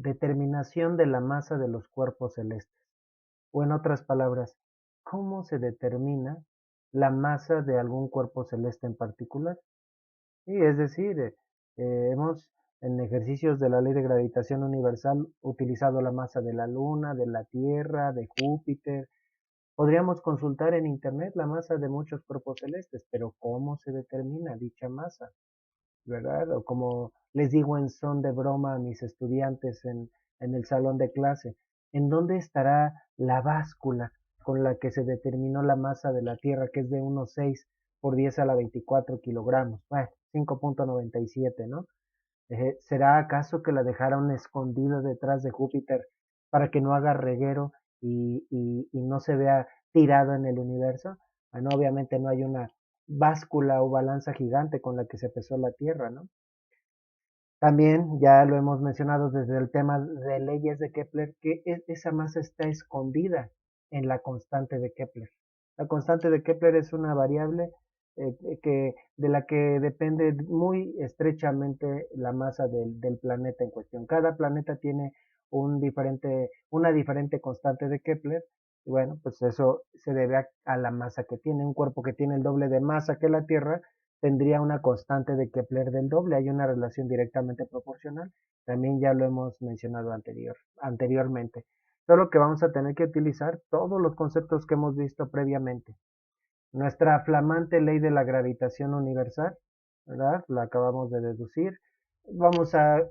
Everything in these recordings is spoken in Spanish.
Determinación de la masa de los cuerpos celestes. O en otras palabras, ¿cómo se determina la masa de algún cuerpo celeste en particular? Sí, es decir, hemos en ejercicios de la ley de gravitación universal utilizado la masa de la Luna, de la Tierra, de Júpiter. Podríamos consultar en Internet la masa de muchos cuerpos celestes, pero ¿cómo se determina dicha masa? ¿Verdad? O como les digo en son de broma a mis estudiantes en el salón de clase, ¿en dónde estará la báscula con la que se determinó la masa de la Tierra, que es de unos 6 por 10 a la 24 kilogramos? Bueno, 5.97, ¿no? ¿Será acaso que la dejaron escondida detrás de Júpiter para que no haga reguero y no se vea tirado en el universo? Bueno, obviamente no hay una báscula o balanza gigante con la que se pesó la Tierra, ¿no? También ya lo hemos mencionado desde el tema de leyes de Kepler, que esa masa está escondida en la constante de Kepler. La constante de Kepler es una variable de la que depende muy estrechamente la masa del planeta en cuestión. Cada planeta tiene una diferente constante de Kepler, y bueno, pues eso se debe a la masa que tiene. Un cuerpo que tiene el doble de masa que la Tierra tendría una constante de Kepler del doble. Hay una relación directamente proporcional. También ya lo hemos mencionado anteriormente. Solo que vamos a tener que utilizar todos los conceptos que hemos visto previamente. Nuestra flamante ley de la gravitación universal, ¿verdad? La acabamos de deducir. Vamos a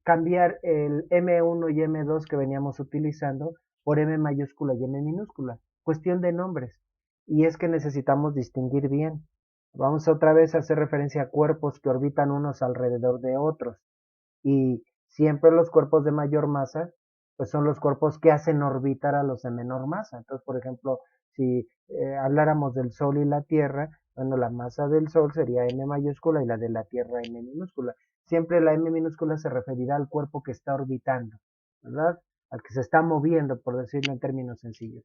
cambiar el M1 y M2 que veníamos utilizando por M mayúscula y M minúscula. Cuestión de nombres. Y es que necesitamos distinguir bien. Vamos otra vez a hacer referencia a cuerpos que orbitan unos alrededor de otros. Y siempre los cuerpos de mayor masa, pues son los cuerpos que hacen orbitar a los de menor masa. Entonces, por ejemplo, si habláramos del Sol y la Tierra, bueno, la masa del Sol sería M mayúscula y la de la Tierra M minúscula. Siempre la M minúscula se referirá al cuerpo que está orbitando, ¿verdad? Al que se está moviendo, por decirlo en términos sencillos.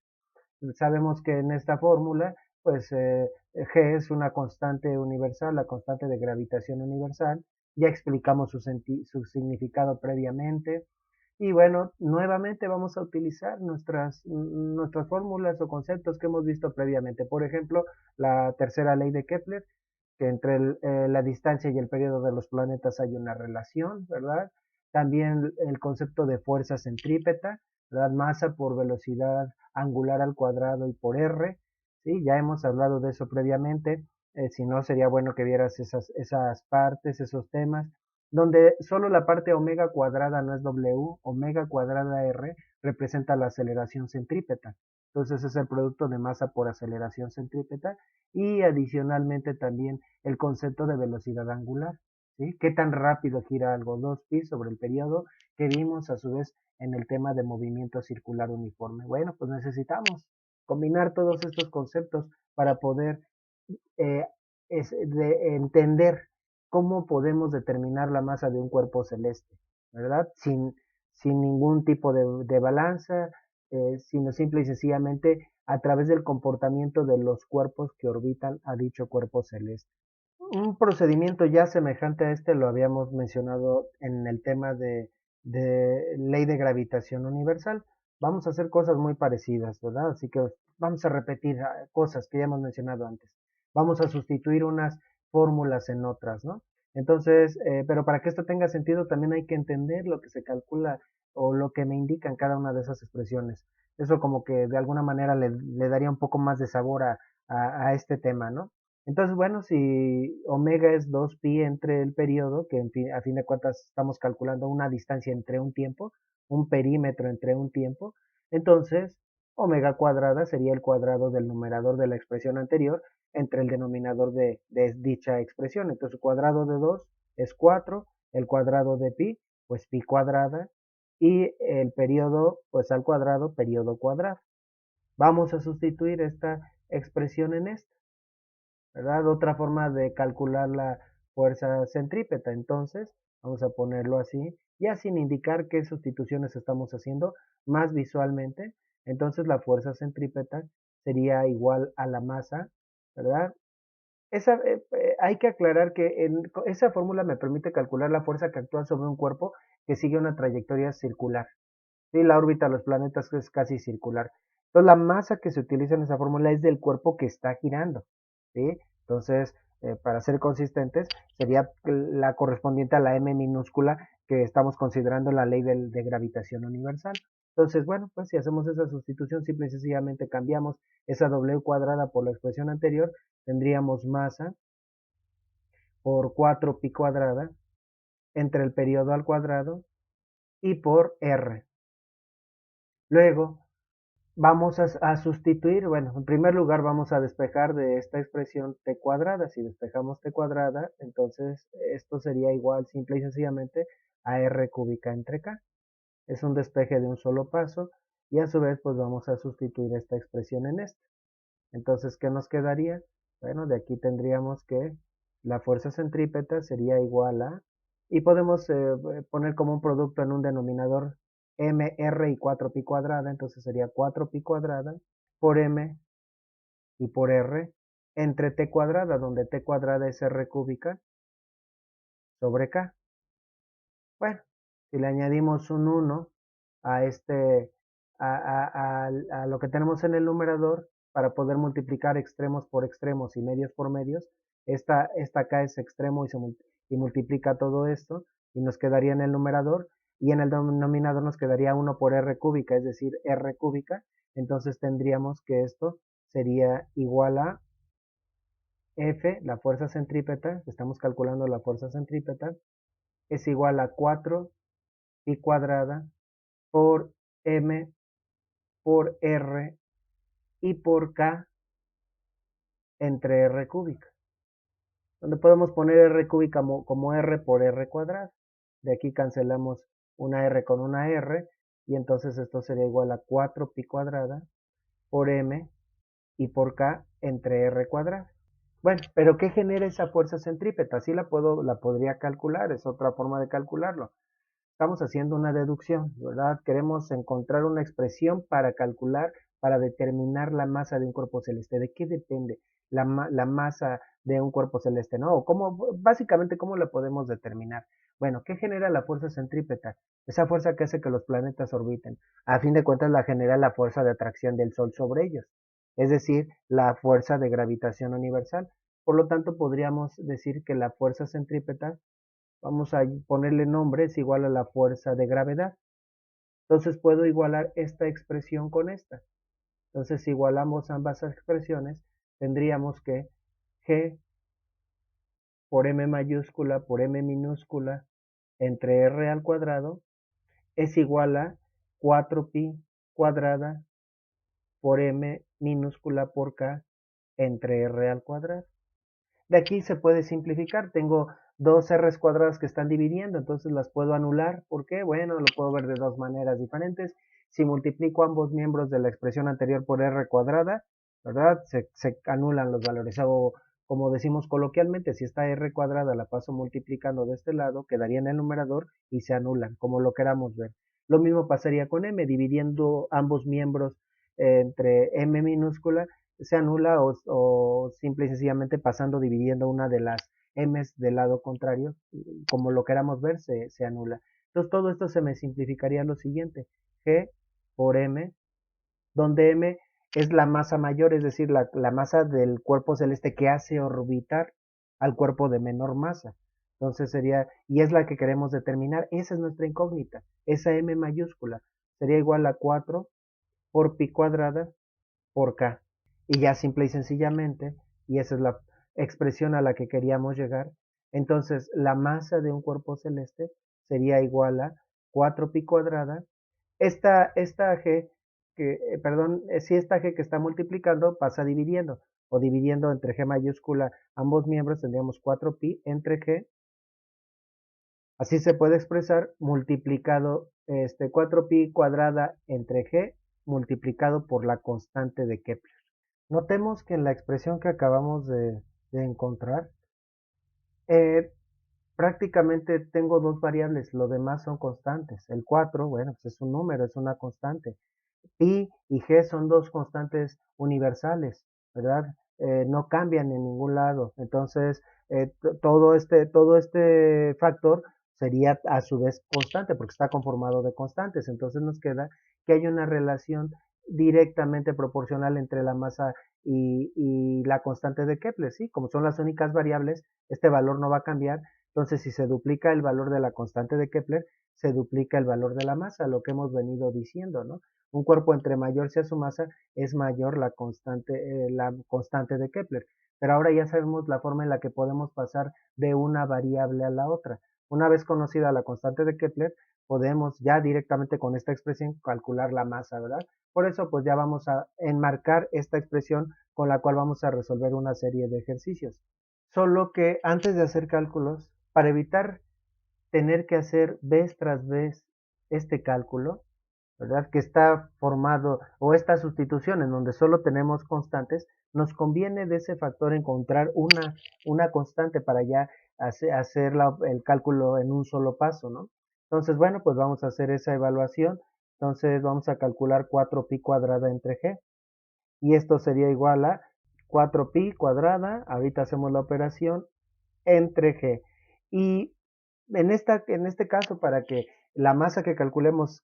Sabemos que en esta fórmula, pues G es una constante universal, la constante de gravitación universal. Ya explicamos su significado previamente. Y bueno, nuevamente vamos a utilizar nuestras fórmulas o conceptos que hemos visto previamente. Por ejemplo, la tercera ley de Kepler, que entre la distancia y el periodo de los planetas hay una relación, ¿verdad? También el concepto de fuerza centrípeta, ¿verdad? Masa por velocidad angular al cuadrado y por R, ¿sí? Ya hemos hablado de eso previamente, si no sería bueno que vieras esas partes, esos temas, donde solo la parte omega cuadrada no es W, omega cuadrada R representa la aceleración centrípeta. Entonces es el producto de masa por aceleración centrípeta y adicionalmente también el concepto de velocidad angular. ¿Sí? ¿Qué tan rápido gira algo? 2pi sobre el periodo que vimos a su vez en el tema de movimiento circular uniforme. Bueno, pues necesitamos combinar todos estos conceptos para poder eh, entender cómo podemos determinar la masa de un cuerpo celeste, ¿verdad? Sin ningún tipo de balanza, sino simple y sencillamente a través del comportamiento de los cuerpos que orbitan a dicho cuerpo celeste. Un procedimiento ya semejante a este lo habíamos mencionado en el tema de ley de gravitación universal. Vamos a hacer cosas muy parecidas, ¿verdad? Así que vamos a repetir cosas que ya hemos mencionado antes. Vamos a sustituir unas fórmulas en otras, ¿no? Entonces, pero para que esto tenga sentido también hay que entender lo que se calcula o lo que me indican cada una de esas expresiones. Eso como que de alguna manera le daría un poco más de sabor a este tema, ¿no? Entonces, bueno, si omega es 2pi entre el periodo, que a fin de cuentas estamos calculando una distancia entre un tiempo, un perímetro entre un tiempo, entonces omega cuadrada sería el cuadrado del numerador de la expresión anterior entre el denominador de dicha expresión. Entonces, el cuadrado de 2 es 4, el cuadrado de pi, pues pi cuadrada, y el periodo, pues al cuadrado, periodo cuadrado. Vamos a sustituir esta expresión en esta. ¿Verdad? Otra forma de calcular la fuerza centrípeta. Entonces, vamos a ponerlo así, ya sin indicar qué sustituciones estamos haciendo, más visualmente. Entonces, la fuerza centrípeta sería igual a la masa, ¿verdad? Hay que aclarar que esa fórmula me permite calcular la fuerza que actúa sobre un cuerpo que sigue una trayectoria circular. Sí, la órbita de los planetas es casi circular. Entonces, la masa que se utiliza en esa fórmula es del cuerpo que está girando. ¿Sí? Entonces, para ser consistentes, sería la correspondiente a la m minúscula que estamos considerando en la ley de gravitación universal. Entonces, bueno, pues si hacemos esa sustitución, simple y sencillamente cambiamos esa w cuadrada por la expresión anterior, tendríamos masa por 4pi cuadrada entre el periodo al cuadrado y por r. Luego, vamos a sustituir, bueno, en primer lugar vamos a despejar de esta expresión t cuadrada. Si despejamos t cuadrada, entonces esto sería igual simple y sencillamente a r cúbica entre k. Es un despeje de un solo paso y a su vez pues vamos a sustituir esta expresión en esta. Entonces, ¿qué nos quedaría? Bueno, de aquí tendríamos que la fuerza centrípeta sería igual a, y podemos poner como un producto en un denominador m, r y 4pi cuadrada, entonces sería 4pi cuadrada por m y por r entre t cuadrada, donde t cuadrada es r cúbica sobre k. Bueno, si le añadimos un 1 a a lo que tenemos en el numerador para poder multiplicar extremos por extremos y medios por medios, esta acá es extremo y multiplica todo esto y nos quedaría en el numerador y en el denominador nos quedaría 1 por r cúbica, es decir, r cúbica. Entonces tendríamos que esto sería igual a F, la fuerza centrípeta, estamos calculando la fuerza centrípeta, es igual a 4 pi cuadrada por m por r y por k entre r cúbica, donde podemos poner r cúbica como r por r cuadrada. De aquí cancelamos una r con una r y entonces esto sería igual a 4 pi cuadrada por m y por k entre r cuadrada. Bueno, pero ¿qué genera esa fuerza centrípeta? Así la podría calcular, es otra forma de calcularlo. Estamos haciendo una deducción, ¿verdad? Queremos encontrar una expresión para calcular, para determinar la masa de un cuerpo celeste. ¿De qué depende la masa de un cuerpo celeste? ¿No? Básicamente, ¿cómo la podemos determinar? Bueno, ¿qué genera la fuerza centrípeta? Esa fuerza que hace que los planetas orbiten. A fin de cuentas, la genera la fuerza de atracción del Sol sobre ellos, es decir, la fuerza de gravitación universal. Por lo tanto, podríamos decir que la fuerza centrípeta, vamos a ponerle nombre, es igual a la fuerza de gravedad. Entonces puedo igualar esta expresión con esta. Entonces, si igualamos ambas expresiones, tendríamos que G por M mayúscula por M minúscula entre R al cuadrado es igual a 4pi cuadrada por M minúscula por K entre R al cuadrado. De aquí se puede simplificar. Tengo dos r's cuadradas que están dividiendo, entonces las puedo anular. ¿Por qué? Bueno, lo puedo ver de dos maneras diferentes. Si multiplico ambos miembros de la expresión anterior por r cuadrada, ¿verdad? Se anulan los valores. O como decimos coloquialmente, si esta r cuadrada la paso multiplicando de este lado, quedaría en el numerador y se anulan, como lo queramos ver. Lo mismo pasaría con m, dividiendo ambos miembros entre m minúscula se anula o simple y sencillamente pasando, dividiendo una de las m's del lado contrario, como lo queramos ver, se anula. Entonces todo esto se me simplificaría lo siguiente, G por M, donde M es la masa mayor, es decir, la masa del cuerpo celeste que hace orbitar al cuerpo de menor masa. Entonces sería, y es la que queremos determinar, esa es nuestra incógnita, esa M mayúscula, sería igual a 4 por pi cuadrada por K. Y ya simple y sencillamente, y esa es la expresión a la que queríamos llegar, entonces la masa de un cuerpo celeste sería igual a 4pi cuadrada. Esta G, perdón, si esta G que está multiplicando pasa dividiendo, o dividiendo entre G mayúscula ambos miembros, tendríamos 4pi entre G. Así se puede expresar multiplicado 4pi cuadrada entre G multiplicado por la constante de Kepler. Notemos que en la expresión que acabamos de encontrar, eh, prácticamente tengo dos variables, lo demás son constantes. El 4, bueno, pues es un número, es una constante. Pi y G son dos constantes universales, ¿verdad? no cambian en ningún lado. Entonces, todo este factor sería a su vez constante porque está conformado de constantes. Entonces nos queda que hay una relación directamente proporcional entre la masa y la constante de Kepler, ¿sí? Como son las únicas variables, este valor no va a cambiar. Entonces, si se duplica el valor de la constante de Kepler, se duplica el valor de la masa, lo que hemos venido diciendo, ¿no? Un cuerpo entre mayor sea su masa, es mayor la constante de Kepler. Pero ahora ya sabemos la forma en la que podemos pasar de una variable a la otra. Una vez conocida la constante de Kepler, podemos ya directamente con esta expresión calcular la masa, ¿verdad? Por eso, pues ya vamos a enmarcar esta expresión con la cual vamos a resolver una serie de ejercicios. Solo que antes de hacer cálculos, para evitar tener que hacer vez tras vez este cálculo, ¿verdad? Que está formado, o esta sustitución en donde solo tenemos constantes, nos conviene de ese factor encontrar una constante para ya hacer el cálculo en un solo paso, ¿no? Entonces, bueno, pues vamos a hacer esa evaluación. Entonces vamos a calcular 4pi cuadrada entre g. Y esto sería igual a 4pi cuadrada, ahorita hacemos la operación, entre g. Y en este caso, para que la masa que calculemos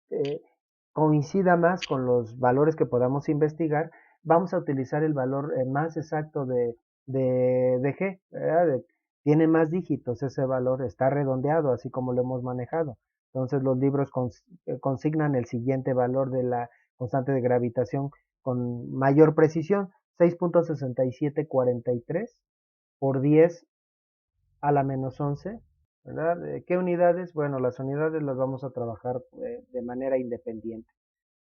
coincida más con los valores que podamos investigar, vamos a utilizar el valor más exacto de G, ¿verdad? Tiene más dígitos ese valor, está redondeado, así como lo hemos manejado. Entonces los libros consignan el siguiente valor de la constante de gravitación con mayor precisión, 6.6743 por 10 a la menos 11, ¿verdad? ¿Qué unidades? Bueno, las unidades las vamos a trabajar de manera independiente.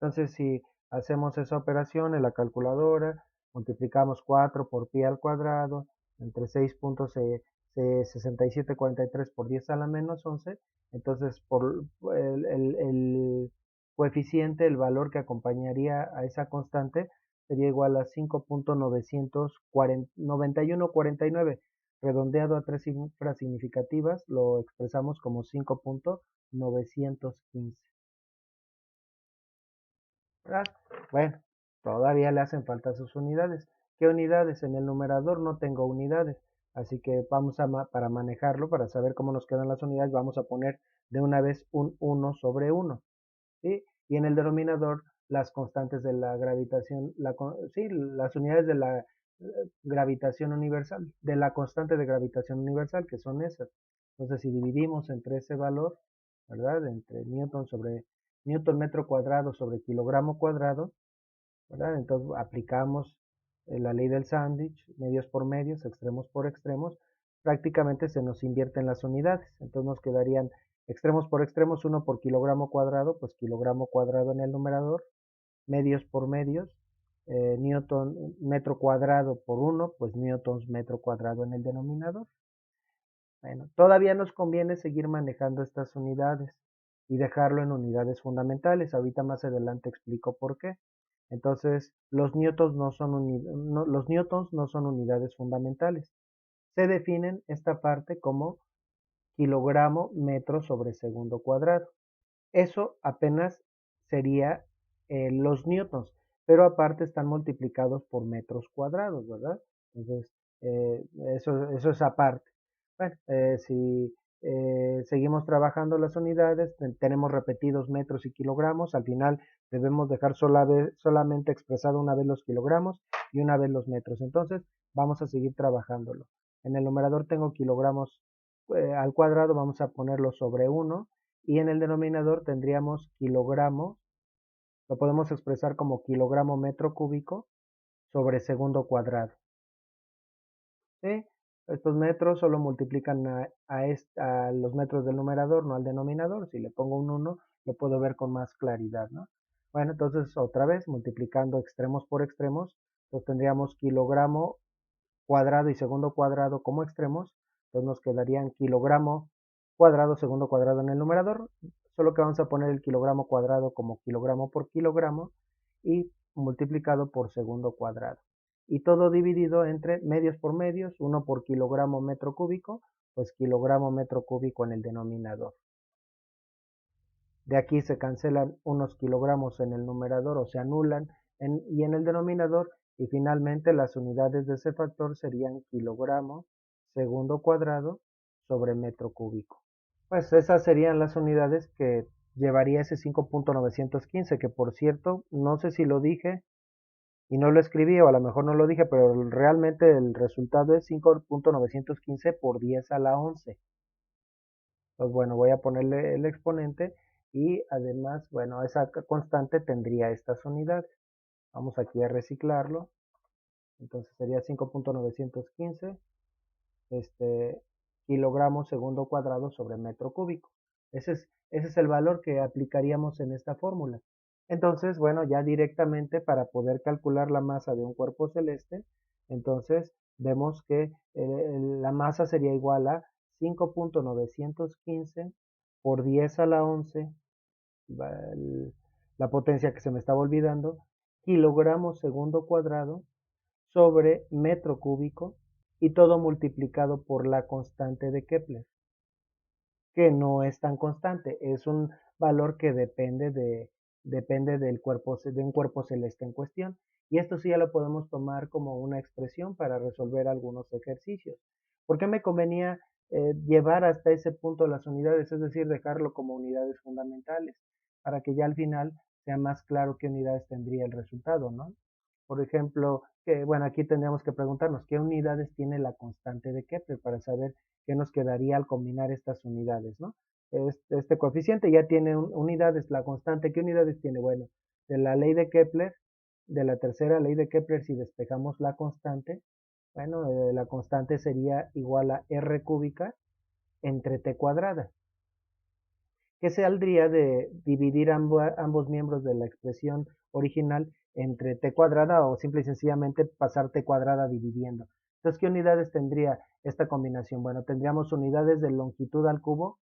Entonces, si hacemos esa operación en la calculadora, multiplicamos 4 por pi al cuadrado entre 6.6743 por 10 a la menos 11, entonces por el coeficiente, el valor que acompañaría a esa constante sería igual a 5.99149. Redondeado a tres cifras significativas, lo expresamos como 5.915. ¿Verdad? Bueno, todavía le hacen falta sus unidades. ¿Qué unidades? En el numerador no tengo unidades, así que para manejarlo, para saber cómo nos quedan las unidades, vamos a poner de una vez un 1 sobre 1, ¿sí? Y en el denominador las constantes de la gravitación, sí, las unidades de la gravitación universal, de la constante de gravitación universal, que son esas. Entonces, si dividimos entre ese valor, ¿verdad? Entre Newton sobre Newton metro cuadrado sobre kilogramo cuadrado, ¿verdad? Entonces aplicamos la ley del sándwich, medios por medios, extremos por extremos, prácticamente se nos invierten las unidades, entonces nos quedarían extremos por extremos, 1 por kilogramo cuadrado, pues kilogramo cuadrado en el numerador, medios por medios, newton metro cuadrado por 1, pues newtons metro cuadrado en el denominador. Bueno, todavía nos conviene seguir manejando estas unidades y dejarlo en unidades fundamentales. Ahorita más adelante explico por qué. Entonces, los newtons no son unidades fundamentales. Se definen esta parte como kilogramo metro sobre segundo cuadrado. Eso apenas sería los newtons, pero aparte están multiplicados por metros cuadrados, ¿verdad? Entonces, eh, eso es aparte. Bueno, si seguimos trabajando las unidades, tenemos repetidos metros y kilogramos, al final debemos dejar solamente expresado una vez los kilogramos y una vez los metros. Entonces, vamos a seguir trabajándolo. En el numerador tengo kilogramos al cuadrado, vamos a ponerlo sobre 1 y en el denominador tendríamos kilogramo, lo podemos expresar como kilogramo metro cúbico sobre segundo cuadrado. ¿Sí? Estos metros solo multiplican a los metros del numerador, no al denominador. Si le pongo un 1, lo puedo ver con más claridad, ¿no? Bueno, entonces otra vez, multiplicando extremos por extremos, pues tendríamos kilogramo cuadrado y segundo cuadrado como extremos, entonces nos quedarían kilogramo cuadrado, segundo cuadrado en el numerador, solo que vamos a poner el kilogramo cuadrado como kilogramo por kilogramo y multiplicado por segundo cuadrado. Y todo dividido entre medios por medios, 1 por kilogramo metro cúbico, pues kilogramo metro cúbico en el denominador. De aquí se cancelan unos kilogramos en el numerador o se anulan y en el denominador Y finalmente las unidades de ese factor serían kilogramo segundo cuadrado sobre metro cúbico. Pues esas serían las unidades que llevaría ese 5.915, que por cierto, no sé si lo dije y no lo escribí, o a lo mejor no lo dije, pero realmente el resultado es 5.915 por 10 a la 11. Pues bueno, voy a ponerle el exponente y además, bueno, esa constante tendría estas unidades. Vamos aquí a reciclarlo. Entonces sería 5.915 kilogramos segundo cuadrado sobre metro cúbico. Ese es el valor que aplicaríamos en esta fórmula. Entonces, bueno, ya directamente para poder calcular la masa de un cuerpo celeste, entonces vemos que la masa sería igual a 5.915 por 10 a la 11, la potencia que se me estaba olvidando, kilogramos segundo cuadrado sobre metro cúbico y todo multiplicado por la constante de Kepler, que no es tan constante, es un valor que depende de un cuerpo celeste en cuestión. Y esto sí ya lo podemos tomar como una expresión para resolver algunos ejercicios. ¿Por qué me convenía llevar hasta ese punto las unidades? Es decir, dejarlo como unidades fundamentales, para que ya al final sea más claro qué unidades tendría el resultado, ¿no? Por ejemplo, bueno, aquí tendríamos que preguntarnos qué unidades tiene la constante de Kepler para saber qué nos quedaría al combinar estas unidades, ¿no? Este coeficiente ya tiene unidades, la constante, ¿qué unidades tiene? Bueno, de la ley de Kepler, de la tercera ley de Kepler, si despejamos la constante, bueno, la constante sería igual a R cúbica entre T cuadrada, que saldría de dividir ambos miembros de la expresión original entre t cuadrada o simple y sencillamente pasar t cuadrada dividiendo. Entonces, ¿qué unidades tendría esta combinación? Bueno, tendríamos unidades de longitud al cubo,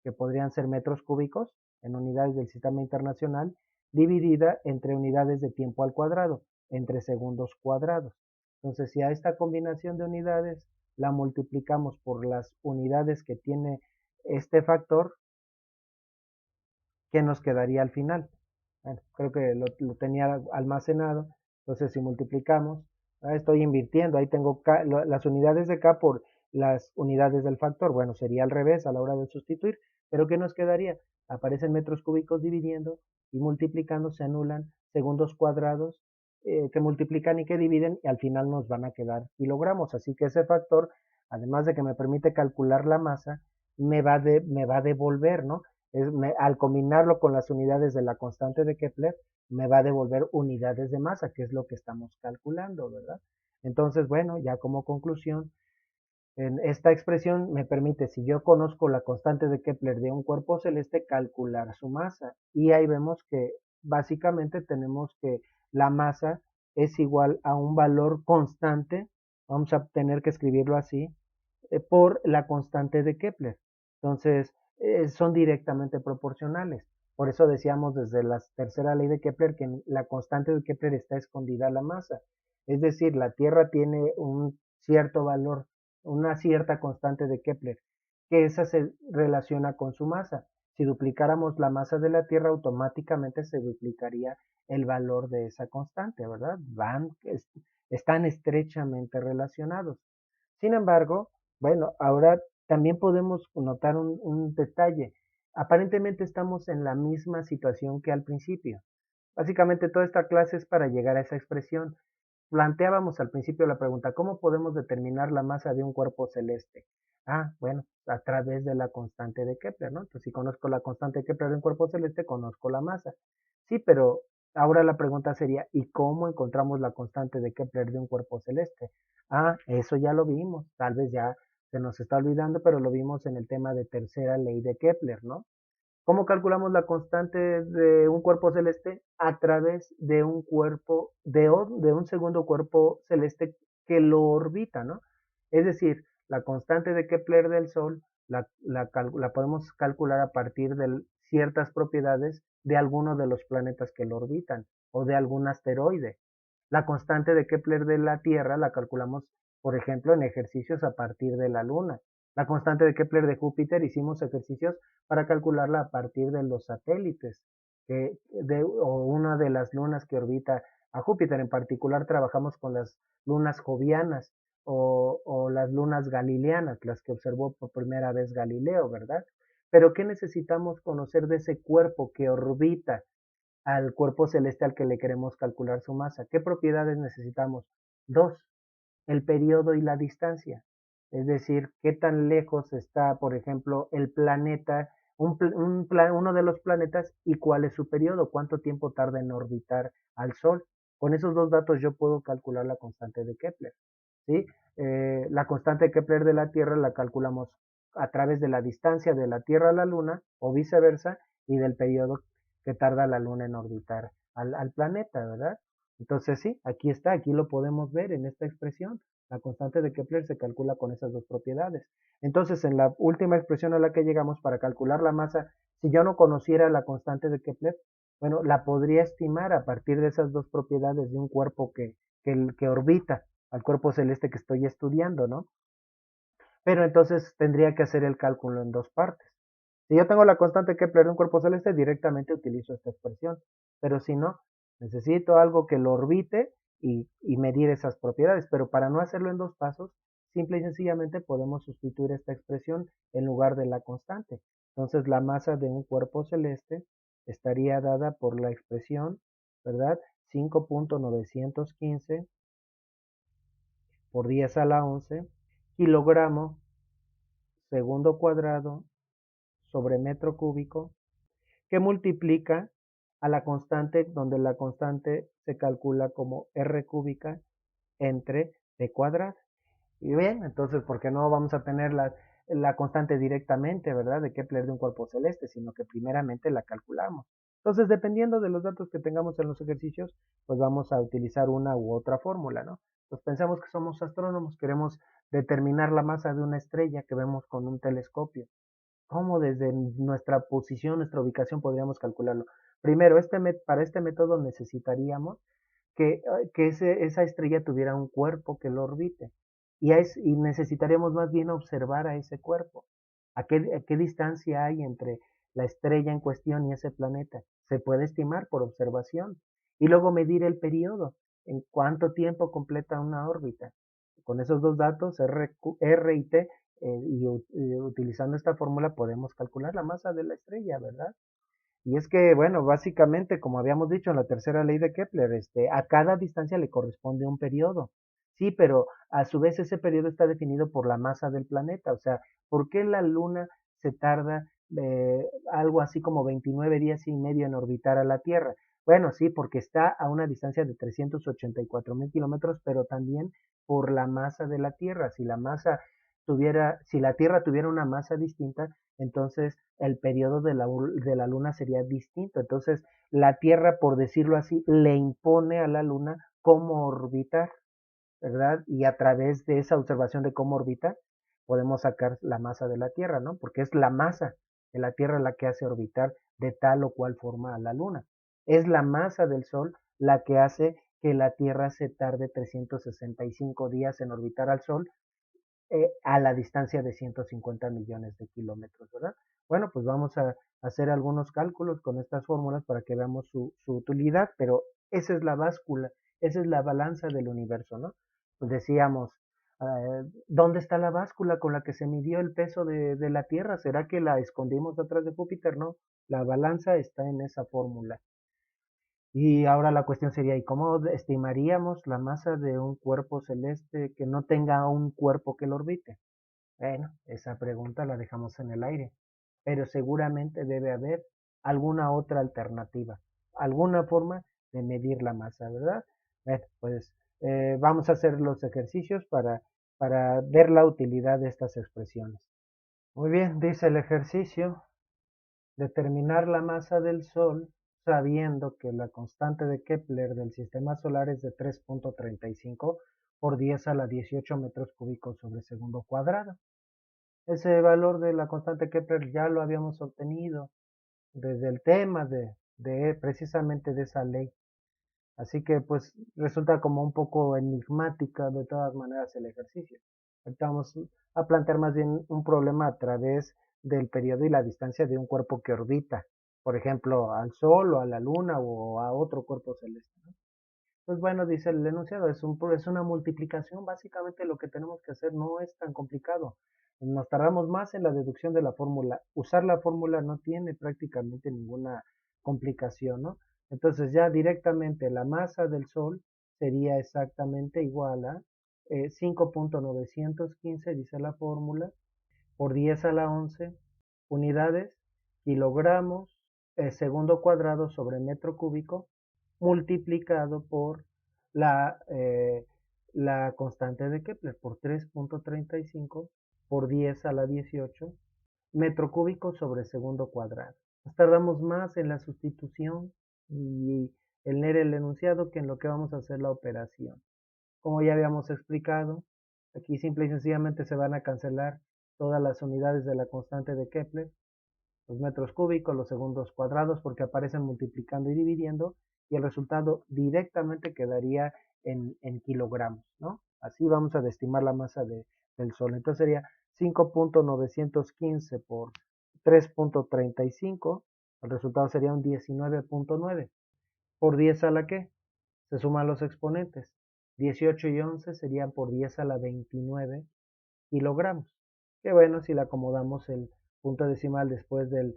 que podrían ser metros cúbicos, en unidades del sistema internacional, dividida entre unidades de tiempo al cuadrado, entre segundos cuadrados. Entonces, si a esta combinación de unidades la multiplicamos por las unidades que tiene este factor, ¿qué nos quedaría al final? Bueno, creo que lo tenía almacenado. Entonces, si multiplicamos, estoy invirtiendo, ahí tengo las unidades de K por las unidades del factor. Bueno, sería al revés a la hora de sustituir, pero ¿qué nos quedaría? Aparecen metros cúbicos dividiendo y multiplicando se anulan segundos cuadrados que multiplican y que dividen y al final nos van a quedar kilogramos. Así que ese factor, además de que me permite calcular la masa, me va a devolver, ¿no? Al combinarlo con las unidades de la constante de Kepler, me va a devolver unidades de masa, que es lo que estamos calculando, ¿verdad? Entonces, bueno, ya como conclusión, en esta expresión me permite, si yo conozco la constante de Kepler de un cuerpo celeste, calcular su masa. Y ahí vemos que básicamente tenemos que la masa es igual a un valor constante, vamos a tener que escribirlo así, por la constante de Kepler. Entonces, son directamente proporcionales. Por eso decíamos desde la tercera ley de Kepler que en la constante de Kepler está escondida la masa. Es decir, la Tierra tiene un cierto valor, una cierta constante de Kepler, que esa se relaciona con su masa. Si duplicáramos la masa de la Tierra, automáticamente se duplicaría el valor de esa constante, ¿verdad? Están estrechamente relacionados. Sin embargo, bueno, ahora también podemos notar un detalle. Aparentemente estamos en la misma situación que al principio. Básicamente toda esta clase es para llegar a esa expresión. Planteábamos al principio la pregunta, ¿cómo podemos determinar la masa de un cuerpo celeste? Ah, bueno, a través de la constante de Kepler, ¿no? Entonces, si conozco la constante de Kepler de un cuerpo celeste, conozco la masa. Sí, pero ahora la pregunta sería, ¿y cómo encontramos la constante de Kepler de un cuerpo celeste? Ah, eso ya lo vimos, tal vez ya se nos está olvidando, pero lo vimos en el tema de tercera ley de Kepler, ¿no? ¿Cómo calculamos la constante de un cuerpo celeste? A través de un cuerpo, de un segundo cuerpo celeste que lo orbita, ¿no? Es decir, la constante de Kepler del Sol la podemos calcular a partir de ciertas propiedades de alguno de los planetas que lo orbitan o de algún asteroide. La constante de Kepler de la Tierra la calculamos, por ejemplo, en ejercicios a partir de la Luna. La constante de Kepler de Júpiter hicimos ejercicios para calcularla a partir de los satélites o una de las lunas que orbita a Júpiter. En particular trabajamos con las lunas jovianas o las lunas galileanas, las que observó por primera vez Galileo, ¿verdad? Pero ¿qué necesitamos conocer de ese cuerpo que orbita al cuerpo celeste al que le queremos calcular su masa? ¿Qué propiedades necesitamos? Dos, el periodo y la distancia. Es decir, qué tan lejos está, por ejemplo, el planeta, uno de los planetas y cuál es su periodo, cuánto tiempo tarda en orbitar al Sol. Con esos dos datos yo puedo calcular la constante de Kepler. ¿Sí? La constante de Kepler de la Tierra la calculamos a través de la distancia de la Tierra a la Luna o viceversa y del periodo que tarda la Luna en orbitar al planeta, ¿verdad? Entonces sí, aquí está, aquí lo podemos ver en esta expresión. La constante de Kepler se calcula con esas dos propiedades. Entonces, en la última expresión a la que llegamos para calcular la masa, si yo no conociera la constante de Kepler, bueno, la podría estimar a partir de esas dos propiedades de un cuerpo que orbita al cuerpo celeste que estoy estudiando, ¿no? Pero entonces tendría que hacer el cálculo en dos partes. Si yo tengo la constante Kepler de un cuerpo celeste, directamente utilizo esta expresión. Pero si no, necesito algo que lo orbite y medir esas propiedades. Pero para no hacerlo en dos pasos, simple y sencillamente podemos sustituir esta expresión en lugar de la constante. Entonces la masa de un cuerpo celeste estaría dada por la expresión, ¿verdad? 5.915 por 10 a la 11 kilogramo segundo cuadrado sobre metro cúbico, que multiplica a la constante, donde la constante se calcula como R cúbica entre T cuadrada. Y bien, entonces, ¿por qué no vamos a tener la constante directamente, ¿verdad? De Kepler de un cuerpo celeste, sino que primeramente la calculamos. Entonces, dependiendo de los datos que tengamos en los ejercicios, pues vamos a utilizar una u otra fórmula, ¿no? Pues pensamos que somos astrónomos, queremos determinar la masa de una estrella que vemos con un telescopio. ¿Cómo desde nuestra posición, nuestra ubicación podríamos calcularlo? Primero, para este método necesitaríamos que esa estrella tuviera un cuerpo que lo orbite y necesitaríamos más bien observar a ese cuerpo. ¿A qué distancia hay entre la estrella en cuestión y ese planeta? Se puede estimar por observación y luego medir el periodo, en cuánto tiempo completa una órbita. Con esos dos datos, R y T, utilizando esta fórmula podemos calcular la masa de la estrella, ¿verdad? Y es que, bueno, básicamente, como habíamos dicho en la tercera ley de Kepler, a cada distancia le corresponde un periodo. Sí, pero a su vez ese periodo está definido por la masa del planeta. O sea, ¿por qué la Luna se tarda algo así como 29 días y medio en orbitar a la Tierra? Bueno, sí, porque está a una distancia de 384.000 kilómetros, pero también por la masa de la Tierra. Si la Tierra tuviera una masa distinta, entonces el periodo de la Luna sería distinto. Entonces, la Tierra, por decirlo así, le impone a la Luna cómo orbitar, ¿verdad? Y a través de esa observación de cómo orbita, podemos sacar la masa de la Tierra, ¿no? Porque es la masa de la Tierra la que hace orbitar de tal o cual forma a la Luna. Es la masa del Sol la que hace que la Tierra se tarde 365 días en orbitar al Sol a la distancia de 150 millones de kilómetros, ¿verdad? Bueno, pues vamos a hacer algunos cálculos con estas fórmulas para que veamos su utilidad, pero esa es la báscula, esa es la balanza del universo, ¿no? Pues decíamos, ¿dónde está la báscula con la que se midió el peso de la Tierra? ¿Será que la escondimos atrás de Júpiter? No, la balanza está en esa fórmula. Y ahora la cuestión sería, ¿y cómo estimaríamos la masa de un cuerpo celeste que no tenga un cuerpo que lo orbite? Bueno, esa pregunta la dejamos en el aire, pero seguramente debe haber alguna otra alternativa, alguna forma de medir la masa, ¿verdad? Bueno, pues vamos a hacer los ejercicios para ver la utilidad de estas expresiones. Muy bien, dice el ejercicio, determinar la masa del Sol sabiendo que la constante de Kepler del sistema solar es de 3.35 por 10 a la 18 metros cúbicos sobre segundo cuadrado. Ese valor de la constante Kepler ya lo habíamos obtenido desde el tema de precisamente de esa ley. Así que pues resulta como un poco enigmática de todas maneras el ejercicio. Ahorita vamos a plantear más bien un problema a través del periodo y la distancia de un cuerpo que orbita, por ejemplo, al Sol o a la Luna o a otro cuerpo celeste, ¿no? Pues bueno, dice el enunciado, es una multiplicación, básicamente lo que tenemos que hacer no es tan complicado. Nos tardamos más en la deducción de la fórmula. Usar la fórmula no tiene prácticamente ninguna complicación, ¿no? Entonces ya directamente la masa del Sol sería exactamente igual a 5.915, dice la fórmula, por 10 a la 11 unidades, kilogramos, segundo cuadrado sobre metro cúbico, multiplicado por la, eh, la constante de Kepler, por 3.35 por 10 a la 18 metro cúbico sobre segundo cuadrado. Nos tardamos más en la sustitución y en leer el enunciado que en lo que vamos a hacer la operación. Como ya habíamos explicado, aquí simple y sencillamente se van a cancelar todas las unidades de la constante de Kepler, los metros cúbicos, los segundos cuadrados, porque aparecen multiplicando y dividiendo, y el resultado directamente quedaría en kilogramos, ¿no? Así vamos a estimar la masa del Sol. Entonces sería 5.915 por 3.35, el resultado sería un 19.9. ¿Por 10 a la qué? Se suman los exponentes. 18 y 11 serían por 10 a la 29 kilogramos. Que bueno, si le acomodamos el punto decimal después de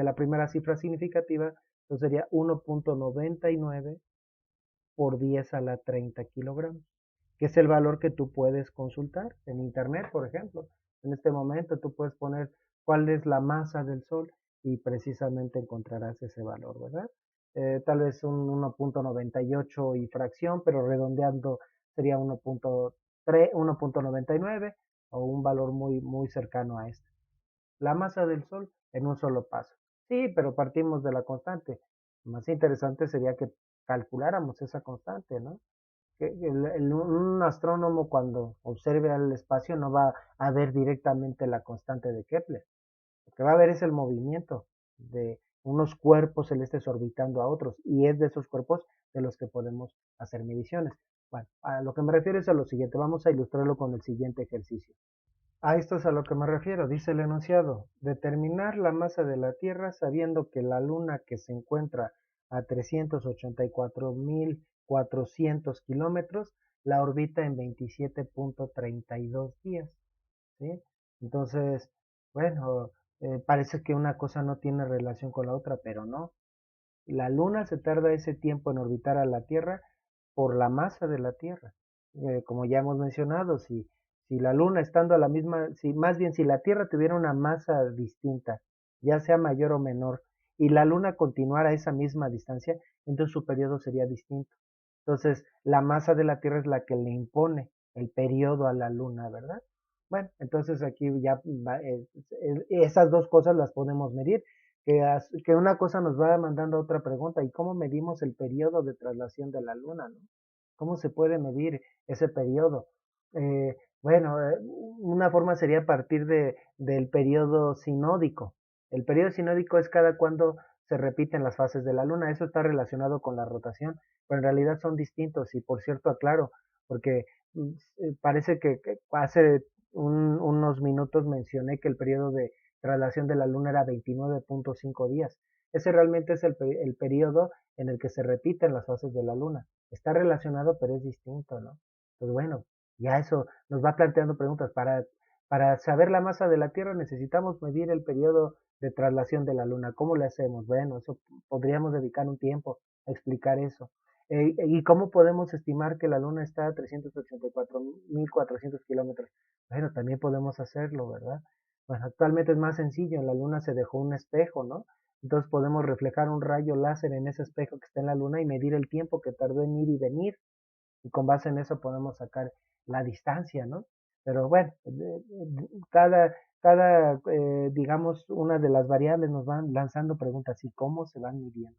la primera cifra significativa, entonces sería 1.99 por 10 a la 30 kilogramos, que es el valor que tú puedes consultar en internet, por ejemplo. En este momento tú puedes poner cuál es la masa del Sol y precisamente encontrarás ese valor, ¿verdad? Tal vez un 1.98 y fracción, pero redondeando sería 1.3, 1.99 o un valor muy, muy cercano a este. La masa del Sol en un solo paso. Sí, pero partimos de la constante. Más interesante sería que calculáramos esa constante, ¿no? Que un astrónomo cuando observe al espacio no va a ver directamente la constante de Kepler. Lo que va a ver es el movimiento de unos cuerpos celestes orbitando a otros, y es de esos cuerpos de los que podemos hacer mediciones. Bueno, a lo que me refiero es a lo siguiente. Vamos a ilustrarlo con el siguiente ejercicio. A esto es a lo que me refiero, dice el enunciado. Determinar la masa de la Tierra sabiendo que la Luna, que se encuentra a 384.400 kilómetros, la orbita en 27.32 días. ¿Sí? Entonces, bueno, parece que una cosa no tiene relación con la otra, pero no. La Luna se tarda ese tiempo en orbitar a la Tierra por la masa de la Tierra. Como ya hemos mencionado, si la Luna estando a la misma, si más bien si la Tierra tuviera una masa distinta, ya sea mayor o menor, y la Luna continuara a esa misma distancia, entonces su periodo sería distinto. Entonces, la masa de la Tierra es la que le impone el periodo a la Luna, ¿verdad? Bueno, entonces aquí ya esas dos cosas las podemos medir, que una cosa nos va mandando a otra pregunta, ¿y cómo medimos el periodo de traslación de la Luna, no? ¿Cómo se puede medir ese periodo? Bueno, una forma sería a partir del periodo sinódico. El periodo sinódico es cada cuando se repiten las fases de la Luna. Eso está relacionado con la rotación, pero en realidad son distintos. Y por cierto, aclaro, porque parece que hace unos minutos mencioné que el periodo de traslación de la Luna era 29.5 días. Ese realmente es el periodo en el que se repiten las fases de la Luna. Está relacionado, pero es distinto, ¿no? Pues bueno, ya eso nos va planteando preguntas. Para saber la masa de la Tierra necesitamos medir el periodo de traslación de la Luna. ¿Cómo le hacemos? Bueno, eso podríamos dedicar un tiempo a explicar eso. ¿Y cómo podemos estimar que la Luna está a 384.400 kilómetros? Bueno, también podemos hacerlo, ¿verdad? Bueno, actualmente es más sencillo. En la Luna se dejó un espejo, ¿no? Entonces podemos reflejar un rayo láser en ese espejo que está en la Luna y medir el tiempo que tardó en ir y venir. Y con base en eso podemos sacar la distancia, ¿no? Pero bueno, digamos, una de las variables nos van lanzando preguntas y cómo se van midiendo.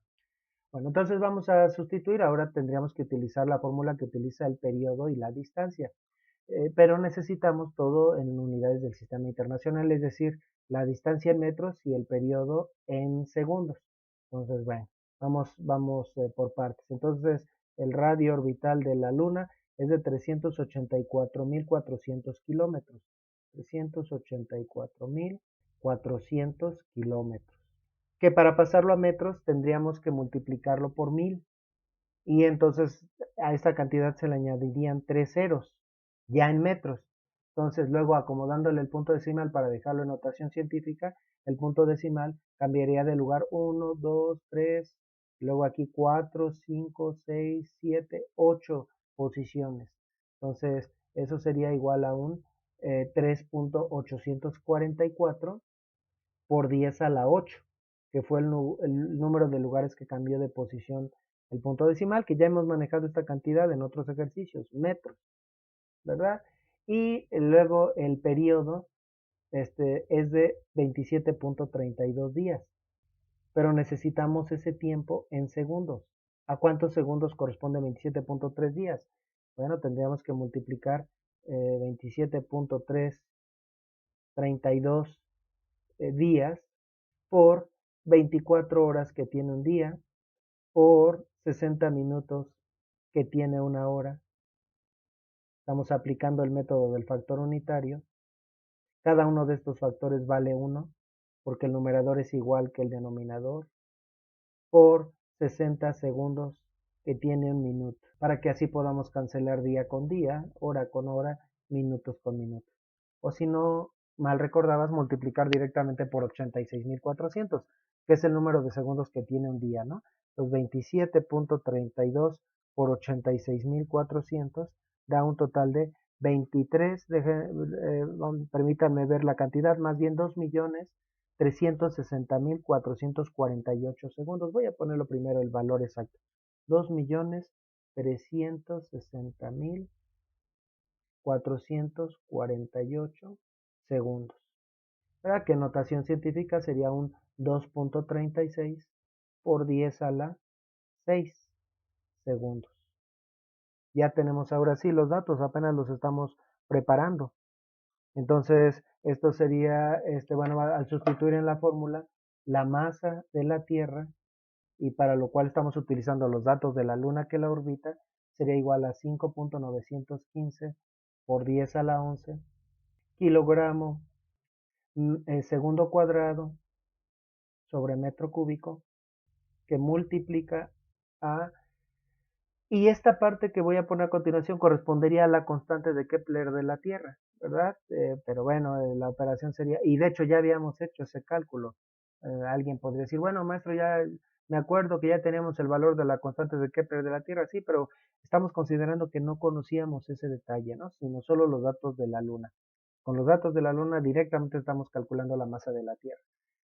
Bueno, entonces vamos a sustituir. Ahora tendríamos que utilizar la fórmula que utiliza el periodo y la distancia. Pero necesitamos todo en unidades del sistema internacional, es decir, la distancia en metros y el periodo en segundos. Entonces, bueno, vamos por partes. Entonces, el radio orbital de la Luna es de 384.400 kilómetros. 384.400 kilómetros. Que para pasarlo a metros tendríamos que multiplicarlo por 1000. y entonces a esta cantidad se le añadirían 3 ceros, ya en metros. Entonces luego acomodándole el punto decimal para dejarlo en notación científica, el punto decimal cambiaría de lugar 1, 2, 3, luego aquí 4, 5, 6, 7, 8 posiciones. Entonces eso sería igual a un 3.844 por 10 a la 8, que fue el número de lugares que cambió de posición el punto decimal, que ya hemos manejado esta cantidad en otros ejercicios, metros, ¿verdad? Y luego el periodo es de 27.32 días, pero necesitamos ese tiempo en segundos. ¿A cuántos segundos corresponde 27.3 días? Bueno, tendríamos que multiplicar 27.332 días por 24 horas que tiene un día, por 60 minutos que tiene una hora. Estamos aplicando el método del factor unitario. Cada uno de estos factores vale 1, porque el numerador es igual que el denominador, por 60 segundos que tiene un minuto, para que así podamos cancelar día con día, hora con hora, minutos con minutos. O si no mal recordabas, multiplicar directamente por 86.400, que es el número de segundos que tiene un día, ¿no? Los 27.32 por 86.400 da un total de 23, permítanme ver la cantidad, más bien 2.360.448 segundos. Voy a ponerlo primero el valor exacto. 2.360.448 segundos. ¿Verdad? Que en notación científica sería un 2.36 por 10 a la 6 segundos. Ya tenemos ahora sí los datos, apenas los estamos preparando. Entonces, esto sería, bueno, al sustituir en la fórmula la masa de la Tierra, y para lo cual estamos utilizando los datos de la Luna que la orbita, sería igual a 5.915 por 10 a la 11 kilogramo segundo cuadrado sobre metro cúbico, que multiplica a... Y esta parte que voy a poner a continuación correspondería a la constante de Kepler de la Tierra, ¿verdad? Pero bueno, la operación sería... Y de hecho ya habíamos hecho ese cálculo. Alguien podría decir, bueno, maestro, ya me acuerdo que ya teníamos el valor de la constante de Kepler de la Tierra, sí, pero estamos considerando que no conocíamos ese detalle, ¿no? Sino solo los datos de la Luna. Con los datos de la Luna directamente estamos calculando la masa de la Tierra.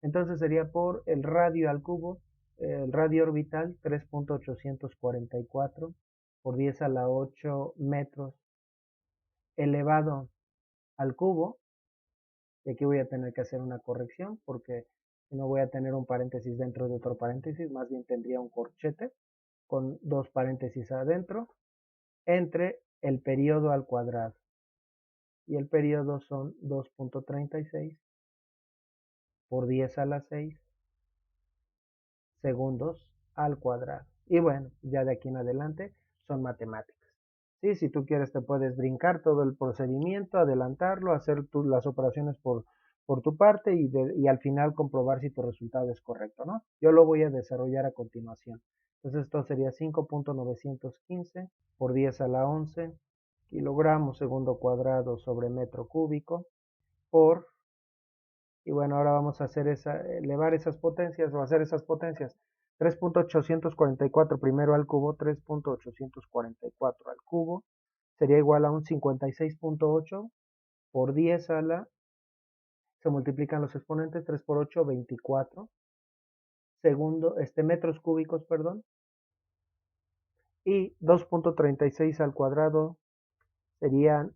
Entonces sería por el radio al cubo, el radio orbital 3.844 por 10 a la 8 metros elevado al cubo. Y aquí voy a tener que hacer una corrección porque no voy a tener un paréntesis dentro de otro paréntesis, más bien tendría un corchete con dos paréntesis adentro entre el periodo al cuadrado. Y el periodo son 2.36 por 10 a la 6 segundos al cuadrado. Y bueno, ya de aquí en adelante son matemáticas. Sí, si tú quieres te puedes brincar todo el procedimiento, adelantarlo, hacer las operaciones por tu parte y al final comprobar si tu resultado es correcto, ¿no? Yo lo voy a desarrollar a continuación. Entonces esto sería 5.915 por 10 a la 11 kilogramos segundo cuadrado sobre metro cúbico por, y bueno, ahora vamos a hacer elevar esas potencias o hacer esas potencias. 3.844 primero al cubo, 3.844 al cubo, sería igual a un 56.8 por 10 a la, se multiplican los exponentes, 3 por 8, 24, metros cúbicos, perdón, y 2.36 al cuadrado serían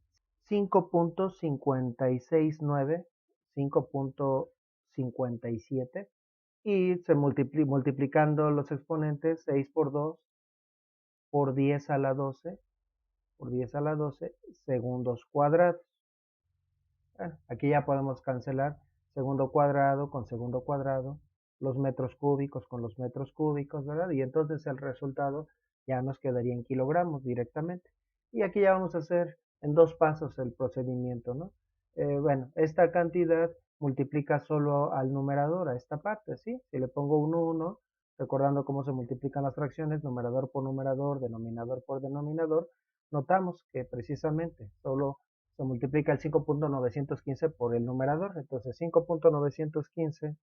5.569, 5.57, y se multiplicando los exponentes, 6 por 2 por 10 a la 12, por 10 a la 12 segundos cuadrados. Bueno, aquí ya podemos cancelar segundo cuadrado, los metros cúbicos con los metros cúbicos, ¿verdad? Y entonces el resultado ya nos quedaría en kilogramos directamente. Y aquí ya vamos a hacer en dos pasos el procedimiento, ¿no? Bueno, esta cantidad multiplica solo al numerador, a esta parte, ¿sí? Si le pongo un 1, recordando cómo se multiplican las fracciones, numerador por numerador, denominador por denominador, notamos que precisamente solo se multiplica el 5.915 por el numerador. Entonces 5.915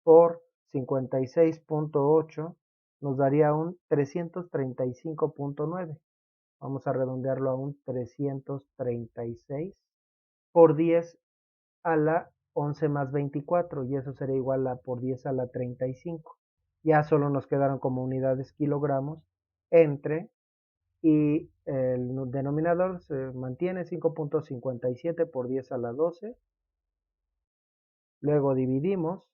por 56.8 nos daría un 335.9. Vamos a redondearlo a un 336 por 10 a la 11 más 24, y eso sería igual a por 10 a la 35. Ya solo nos quedaron como unidades kilogramos entre, y el denominador se mantiene 5.57 por 10 a la 12. Luego dividimos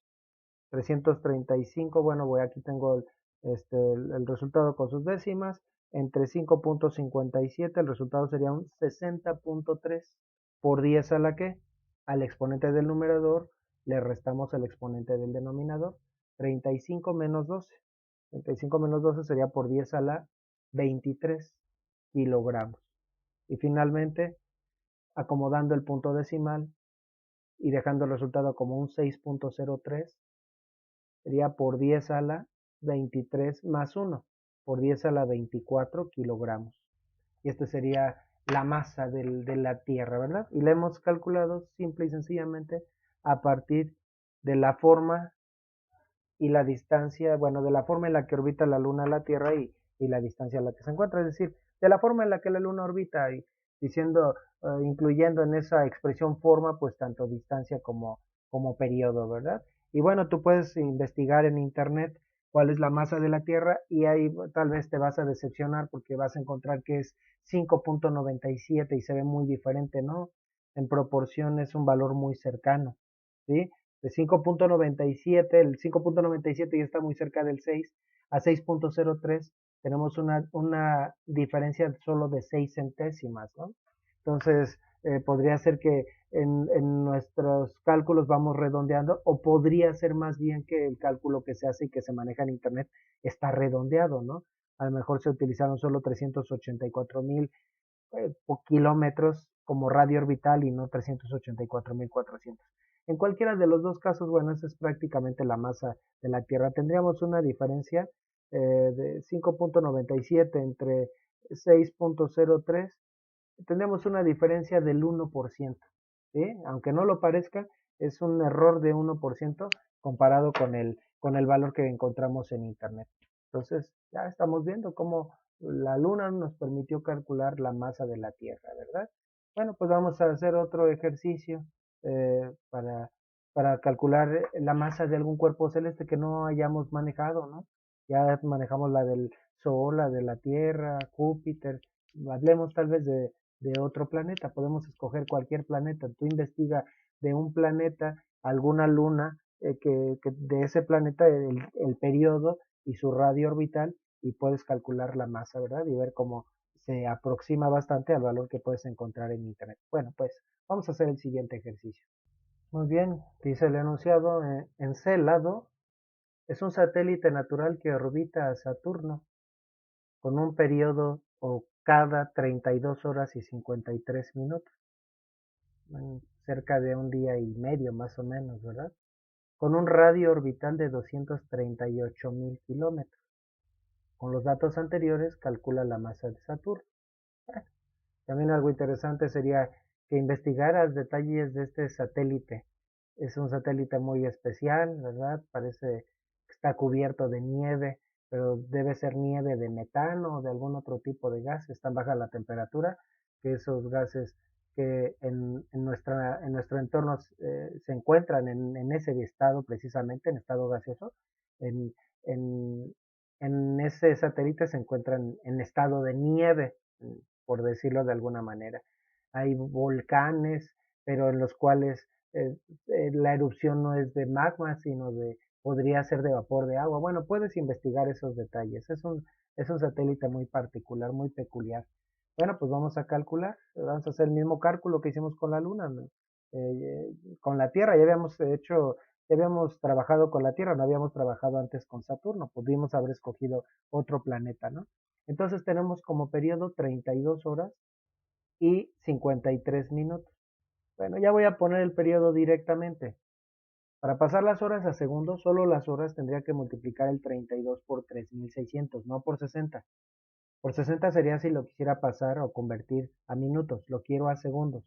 335, bueno, aquí tengo el resultado con sus décimas, entre 5.57, el resultado sería un 60.3 por 10 a la que, al exponente del numerador le restamos el exponente del denominador, 35 menos 12. 35 menos 12 sería por 10 a la 23 kilogramos. Y finalmente, acomodando el punto decimal y dejando el resultado como un 6.03, sería por 10 a la 23 más 1, por 10 a la 24 kilogramos. Y esta sería la masa de la Tierra, ¿verdad? Y la hemos calculado simple y sencillamente a partir de la forma y la distancia, bueno, de la forma en la que orbita la Luna a la Tierra y la distancia a la que se encuentra, es decir, de la forma en la que la Luna orbita, y diciendo, incluyendo en esa expresión forma, pues tanto distancia como periodo, ¿verdad? Y bueno, tú puedes investigar en internet cuál es la masa de la Tierra, y ahí tal vez te vas a decepcionar porque vas a encontrar que es 5.97 y se ve muy diferente, ¿no? En proporción es un valor muy cercano, ¿sí? De 5.97, el 5.97 ya está muy cerca del 6, a 6.03 tenemos una diferencia solo de 6 centésimas, ¿no? Entonces, podría ser que en nuestros cálculos vamos redondeando, o podría ser más bien que el cálculo que se hace y que se maneja en Internet está redondeado, ¿no? A lo mejor se utilizaron solo 384.000 kilómetros como radio orbital y no 384.400. En cualquiera de los dos casos, bueno, esa es prácticamente la masa de la Tierra. Tendríamos una diferencia de 5.97 entre 6.03, tendríamos una diferencia del 1%, ¿sí? Aunque no lo parezca, es un error de 1% comparado con el valor que encontramos en Internet. Entonces, ya estamos viendo cómo la Luna nos permitió calcular la masa de la Tierra, ¿verdad? Bueno, pues vamos a hacer otro ejercicio eh, para, para calcular la masa de algún cuerpo celeste que no hayamos manejado, ¿no? Ya manejamos la del Sol, la de la Tierra, Júpiter. Hablemos tal vez de otro planeta. Podemos escoger cualquier planeta. Tú investiga de un planeta, alguna luna, que de ese planeta el periodo y su radio orbital, y puedes calcular la masa, ¿verdad? Y ver cómo se aproxima bastante al valor que puedes encontrar en Internet. Bueno, pues vamos a hacer el siguiente ejercicio. Muy bien, dice el enunciado, Encélado es un satélite natural que orbita a Saturno con un periodo o cada 32 horas y 53 minutos, cerca de un día y medio más o menos, ¿verdad? Con un radio orbital de 238.000 kilómetros. Con los datos anteriores calcula la masa de Saturno. También algo interesante sería que investigaras detalles de este satélite. Es un satélite muy especial, ¿verdad? Parece que está cubierto de nieve, pero debe ser nieve de metano o de algún otro tipo de gas. Es tan baja la temperatura que esos gases que en nuestro entorno se encuentran en ese estado, precisamente en estado gaseoso, en, en, en ese satélite se encuentran en estado de nieve, por decirlo de alguna manera. Hay volcanes, pero en los cuales la erupción no es de magma, sino podría ser de vapor de agua. Bueno, puedes investigar esos detalles. Es un satélite muy particular, muy peculiar. Bueno, pues vamos a calcular, vamos a hacer el mismo cálculo que hicimos con la Luna, ¿no? Con la Tierra. Ya habíamos trabajado con la Tierra, no habíamos trabajado antes con Saturno, pudimos haber escogido otro planeta, ¿no? Entonces tenemos como periodo 32 horas y 53 minutos. Bueno, ya voy a poner el periodo directamente. Para pasar las horas a segundos, solo las horas tendría que multiplicar el 32 por 3600, no por 60. Por 60 sería si lo quisiera pasar o convertir a minutos, lo quiero a segundos.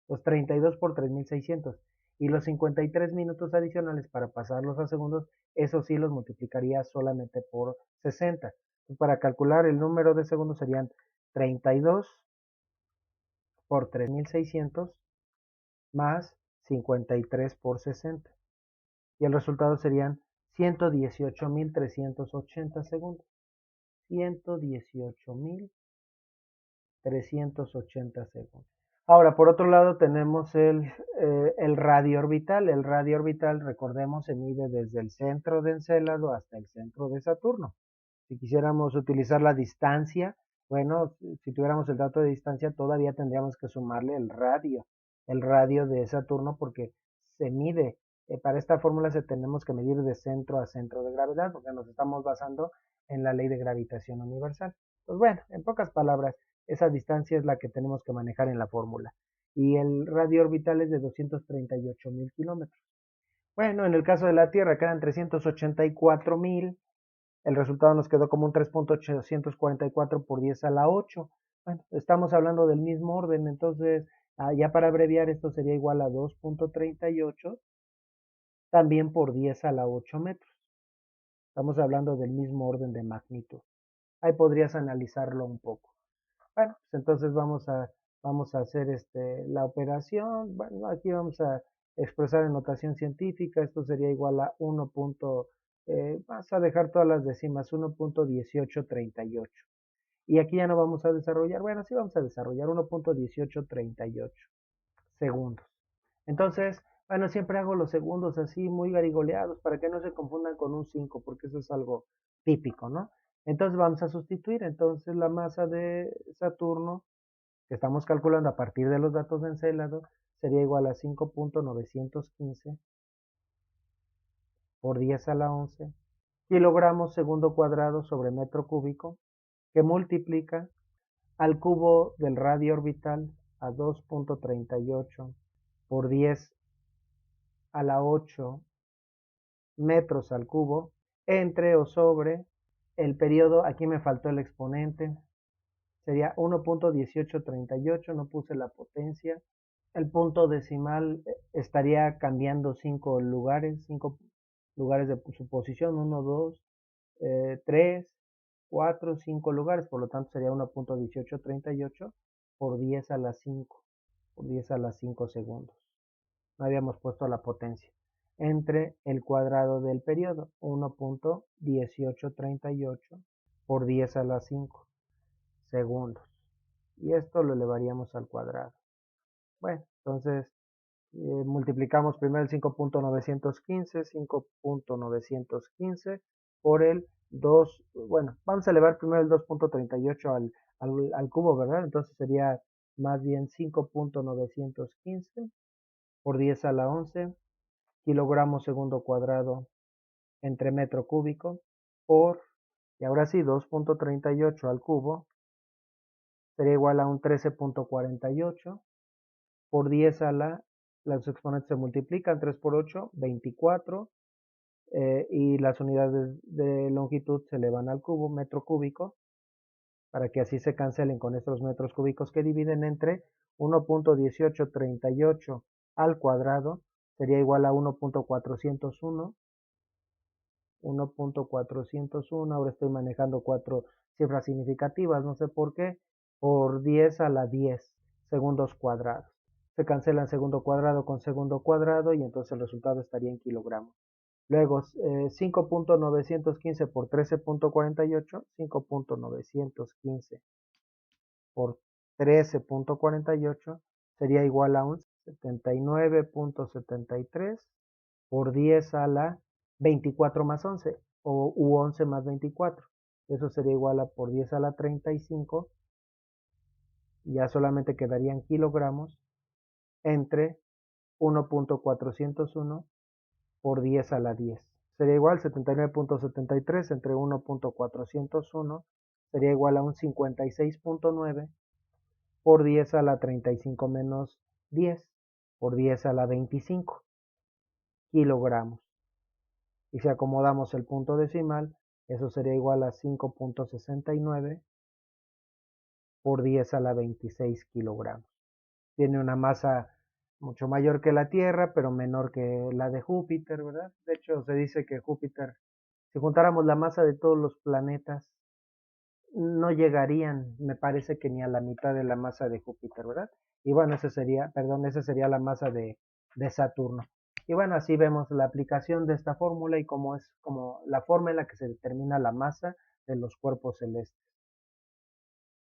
Los 32 por 3600 y los 53 minutos adicionales para pasarlos a segundos, eso sí los multiplicaría solamente por 60. Entonces, para calcular el número de segundos serían 32 por 3600 más 53 por 60. Y el resultado serían 118.380 segundos. 118.380 segundos. Ahora, por otro lado, tenemos el radio orbital. El radio orbital, recordemos, se mide desde el centro de Encélado hasta el centro de Saturno. Si quisiéramos utilizar la distancia, bueno, si tuviéramos el dato de distancia, todavía tendríamos que sumarle el radio de Saturno, porque se mide. Para esta fórmula se tenemos que medir de centro a centro de gravedad, porque nos estamos basando en la ley de gravitación universal. Pues bueno, en pocas palabras, esa distancia es la que tenemos que manejar en la fórmula. Y el radio orbital es de 238.000 kilómetros. Bueno, en el caso de la Tierra quedan 384.000. El resultado nos quedó como un 3.844 por 10 a la 8. Bueno, estamos hablando del mismo orden, entonces ya para abreviar esto sería igual a 2.38 también por 10 a la 8 metros. Estamos hablando del mismo orden de magnitud. Ahí podrías analizarlo un poco. Bueno, pues entonces vamos a hacer la operación. Bueno, aquí vamos a expresar en notación científica. Esto sería igual a 1. Vas a dejar todas las décimas, 1.1838. Y aquí ya no vamos a desarrollar. Bueno, sí vamos a desarrollar 1.1838 segundos. Entonces, bueno, siempre hago los segundos así muy garigoleados para que no se confundan con un 5, porque eso es algo típico, ¿no? Entonces vamos a sustituir. Entonces la masa de Saturno, que estamos calculando a partir de los datos de Encélado, sería igual a 5.915 por 10 a la 11 kilogramos segundo cuadrado sobre metro cúbico, que multiplica al cubo del radio orbital a 2.38 por 10 a la 8 metros al cubo entre o sobre el periodo. Aquí me faltó el exponente, sería 1.1838, no puse la potencia. El punto decimal estaría cambiando 5 lugares, 5 lugares de su posición, 1, 2, 3, 4, 5 lugares, por lo tanto sería 1.1838 por 10 a la 5, por 10 a la 5 segundos. No habíamos puesto la potencia. Entre el cuadrado del periodo, 1.1838 por 10 a la 5 segundos. Y esto lo elevaríamos al cuadrado. Bueno, entonces multiplicamos primero el 5.915 por el 2, bueno, vamos a elevar primero el 2.38 al cubo, ¿verdad? Entonces sería más bien 5.915 por 10 a la 11 kilogramos segundo cuadrado entre metro cúbico por, y ahora sí, 2.38 al cubo sería igual a un 13.48 por 10 a los exponentes se multiplican, 3 por 8, 24, y las unidades de longitud se elevan al cubo, metro cúbico, para que así se cancelen con estos metros cúbicos que dividen entre 1.1838 al cuadrado, sería igual a 1.401, 1.401, ahora estoy manejando 4 cifras significativas, no sé por qué, por 10 a la 10 segundos cuadrados. Se cancelan segundo cuadrado con segundo cuadrado y entonces el resultado estaría en kilogramos. Luego, 5.915 por 13.48, 5.915 por 13.48 sería igual a un 79.73 por 10 a la 24 más 11 u 11 más 24. Eso sería igual a por 10 a la 35. Ya solamente quedarían kilogramos entre 1.401 por 10 a la 10. Sería igual 79.73 entre 1.401 sería igual a un 56.9 por 10 a la 35 menos 10 por 10 a la 25. kilogramos. Y si acomodamos el punto decimal, eso sería igual a 5.69 por 10 a la 26 kilogramos. Tiene una masa mucho mayor que la Tierra, pero menor que la de Júpiter, ¿verdad? De hecho, se dice que Júpiter, si juntáramos la masa de todos los planetas, no llegarían, me parece que ni a la mitad de la masa de Júpiter, ¿verdad? Y bueno, esa sería la masa de Saturno. Y bueno, así vemos la aplicación de esta fórmula y cómo es como la forma en la que se determina la masa de los cuerpos celestes.